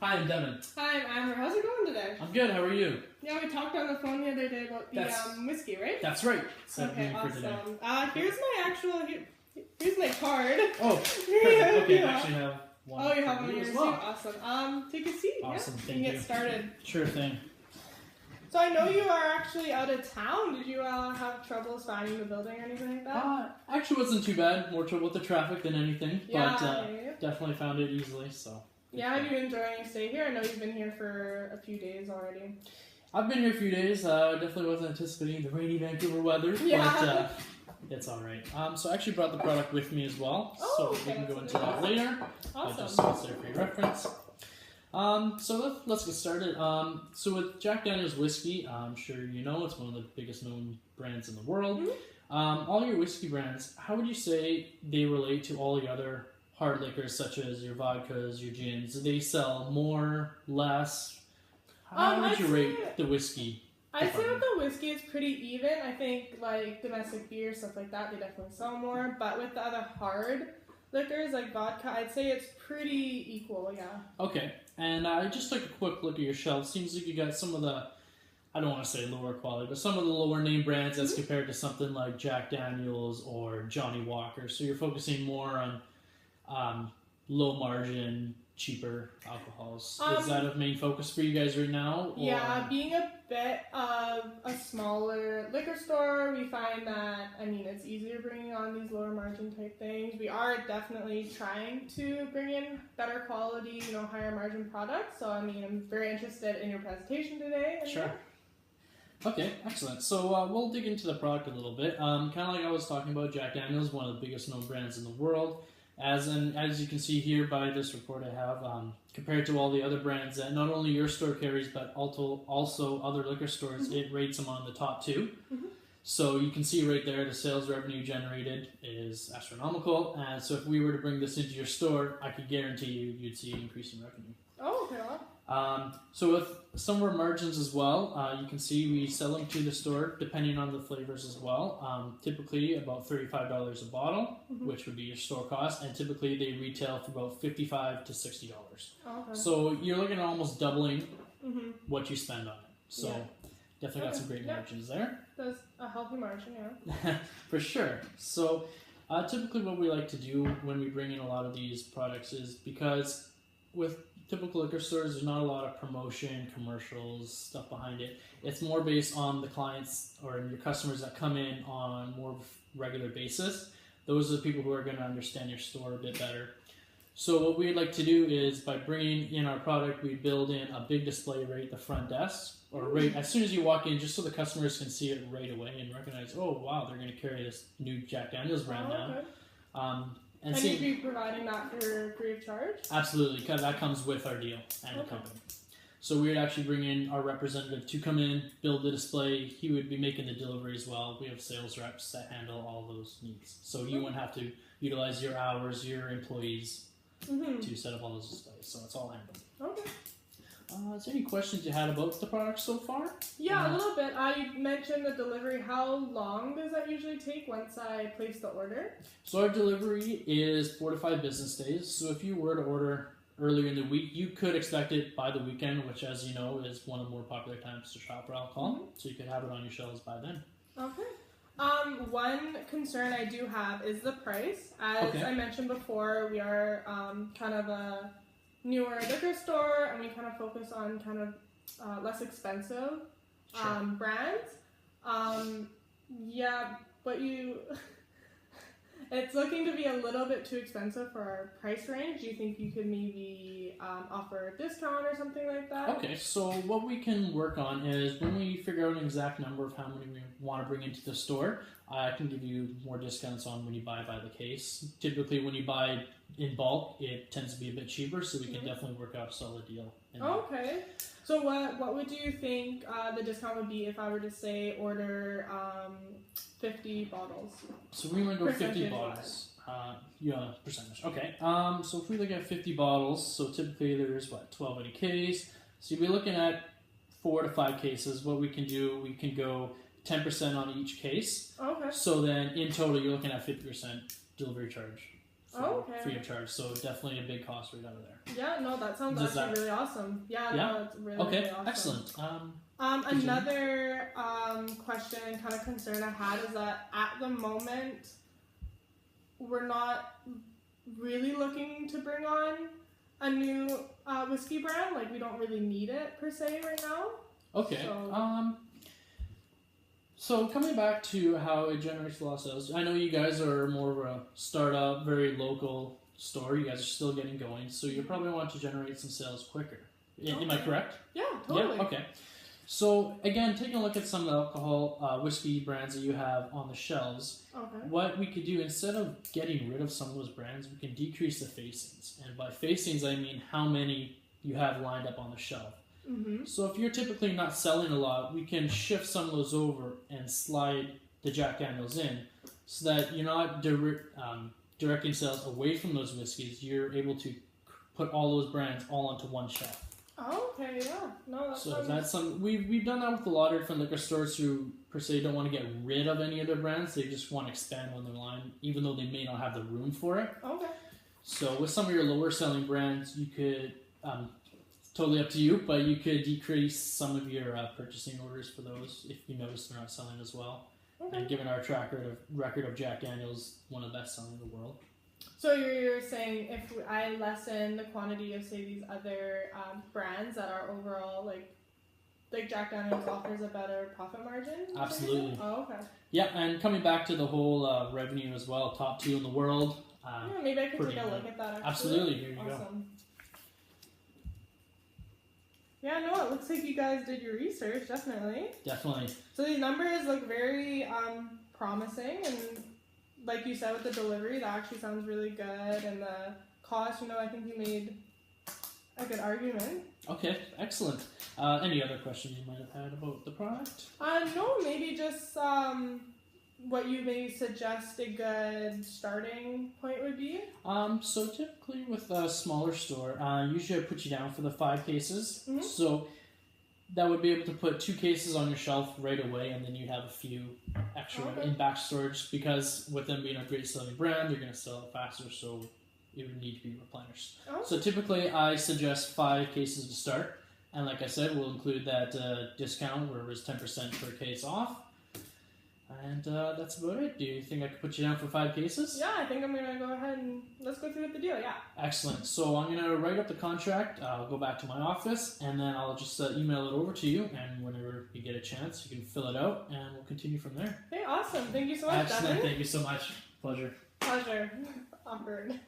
Hi, I'm Devin. Hi, I'm Amber. How's it going today? I'm good. How are you? Yeah, we talked on the phone the other day about the whiskey, right? That's right. Okay, awesome. Here's my actual. Here's my card. Oh, perfect. Okay, I actually have one. Oh, you have one as here well. too. Awesome. Take a seat. Awesome. Yeah, Thank we you. can get started. Sure thing. So I know you are actually out of town. Did you have troubles finding the building or anything like that? Actually, wasn't too bad. More trouble with the traffic than anything, Yeah, but definitely found it easily. So. Yeah, are you enjoying your stay here? I know you've been here for a few days already. I've been here a few days. Definitely wasn't anticipating the rainy Vancouver weather, but it's all right. So I actually brought the product with me as well, so we can go into that later. Awesome. Just so it's there for your reference. So let's get started. So with Jack Daniel's whiskey, I'm sure you know it's one of the biggest known brands in the world. Mm-hmm. All your whiskey brands, how would you say they relate to all the other hard liquors such as your vodkas, your gins? Do they sell more, less? How would you rate the whiskey? I'd say with the whiskey it's pretty even. I think like domestic beer, stuff like that, they definitely sell more. But with the other hard liquors like vodka, I'd say it's pretty equal, yeah. Okay, and I just took a quick look at your shelf. Seems like you got some of the, I don't want to say lower quality, but some of the lower name brands as compared to something like Jack Daniel's or Johnny Walker. So you're focusing more on low margin, cheaper alcohols. Is that a main focus for you guys right now? Or? Yeah, being a bit of a smaller liquor store, we find that, it's easier bringing on these lower margin type things. We are definitely trying to bring in better quality, higher margin products. So, I'm very interested in your presentation today. Sure. Okay, excellent. So we'll dig into the product a little bit. Kind of like I was talking about, Jack Daniel's, one of the biggest known brands in the world. As you can see here by this report I have, compared to all the other brands that not only your store carries, but also other liquor stores, it rates them on the top two. Mm-hmm. So you can see right there the sales revenue generated is astronomical. And so if we were to bring this into your store, I could guarantee you'd see an increase in revenue. Oh, okay. So with some of our margins as well, you can see we sell them to the store depending on the flavors as well. Typically about $35 a bottle, which would be your store cost, and typically they retail for about $55 to $60. Okay. So you're looking at almost doubling what you spend on it. So definitely got some great margins there. That's a healthy margin, yeah. For sure. So typically what we like to do when we bring in a lot of these products is, because with typical liquor stores, there's not a lot of promotion, commercials, stuff behind it. It's more based on the clients or your customers that come in on more of a regular basis. Those are the people who are going to understand your store a bit better. So what we'd like to do is, by bringing in our product, we build in a big display right at the front desk, or right as soon as you walk in, just so the customers can see it right away and recognize, oh wow, they're going to carry this new Jack Daniel's brand now. Okay. And you'd be providing that for free of charge? Absolutely, because that comes with our deal and the company. So we would actually bring in our representative to come in, build the display. He would be making the delivery as well. We have sales reps that handle all those needs. So you wouldn't have to utilize your hours, your employees to set up all those displays. So it's all handled. Okay. Is there any questions you had about the product so far? Yeah, a little bit. You mentioned the delivery. How long does that usually take once I place the order? So our delivery is 4 to 5 business days. So if you were to order earlier in the week, you could expect it by the weekend, which, as you know, is one of the more popular times to shop for alcohol. So you could have it on your shelves by then. Okay. One concern I do have is the price. As I mentioned before, we are kind of a newer liquor store, and we kind of focus on kind of less expensive brands. But it's looking to be a little bit too expensive for our price range. Do you think you could maybe offer a discount or something like that? Okay, so what we can work on is, when we figure out an exact number of how many we want to bring into the store, I can give you more discounts on when you buy by the case. Typically, when you buy in bulk, it tends to be a bit cheaper, so we can definitely work out a solid deal. Okay. So what would you think the discount would be if I were to say order 50 bottles? So we want to go 50 bottles. Percentage. Okay. So if we look at 50 bottles, so typically there's 12 in a case. So you'll be looking at 4 to 5 cases. What we can do, we can go 10% on each case. Okay. So then in total, you're looking at 50% delivery charge free of charge. So definitely a big cost right out of there. Yeah, no, that sounds really awesome. Yeah, Yeah? no, it's really, Okay, really awesome. excellent. Another question and kind of concern I had is that at the moment, we're not really looking to bring on a new whiskey brand. Like, we don't really need it per se right now. Okay. So coming back to how it generates a lot of sales, I know you guys are more of a startup, very local store. You guys are still getting going, so you probably want to generate some sales quicker. Am I correct? Yeah, totally. Yeah. Okay. So again, taking a look at some of the alcohol whiskey brands that you have on the shelves, what we could do instead of getting rid of some of those brands, we can decrease the facings. And by facings, I mean how many you have lined up on the shelf. Mm-hmm. So if you're typically not selling a lot, we can shift some of those over and slide the Jack Daniels in, so that you're not directing sales away from those whiskeys. You're able to put all those brands all onto one shelf. Oh, okay, yeah. No, that's some we've done that with a lot of different liquor stores who per se don't want to get rid of any of their brands. They just want to expand on their line, even though they may not have the room for it. Okay. So with some of your lower selling brands, you could totally up to you, but you could decrease some of your purchasing orders for those if you notice they're not selling as well. Okay. And given our track record of Jack Daniels, one of the best selling in the world. So you're saying if I lessen the quantity of, say, these other brands that are overall, like Jack Daniels offers a better profit margin? Absolutely. Oh, okay. Yeah, and coming back to the whole revenue as well, top 2 in the world. Yeah, maybe I could take a look at that, actually. Absolutely, here you go. Yeah, no, it looks like you guys did your research, definitely. Definitely. So these numbers look very promising, and like you said with the delivery, that actually sounds really good, and the cost, I think you made a good argument. Okay, excellent. Any other questions you might have had about the product? No, maybe just what you may suggest a good starting point would be? So typically with a smaller store, usually I put you down for the 5 cases. Mm-hmm. So that would be able to put 2 cases on your shelf right away, and then you'd have a few extra in back storage, because with them being a great selling brand, they're going to sell it faster, so it would need to be replenished. Oh. So typically I suggest 5 cases to start, and like I said, we'll include that discount where it was 10% per case off. And that's about it. Do you think I could put you down for 5 cases? Yeah, I think I'm going to go ahead and let's go through with the deal, yeah. Excellent. So I'm going to write up the contract. I'll go back to my office, and then I'll just email it over to you. And whenever you get a chance, you can fill it out, and we'll continue from there. Okay, awesome. Thank you so much, Excellent. Devin. Thank you so much. Pleasure. Pleasure. Awkward.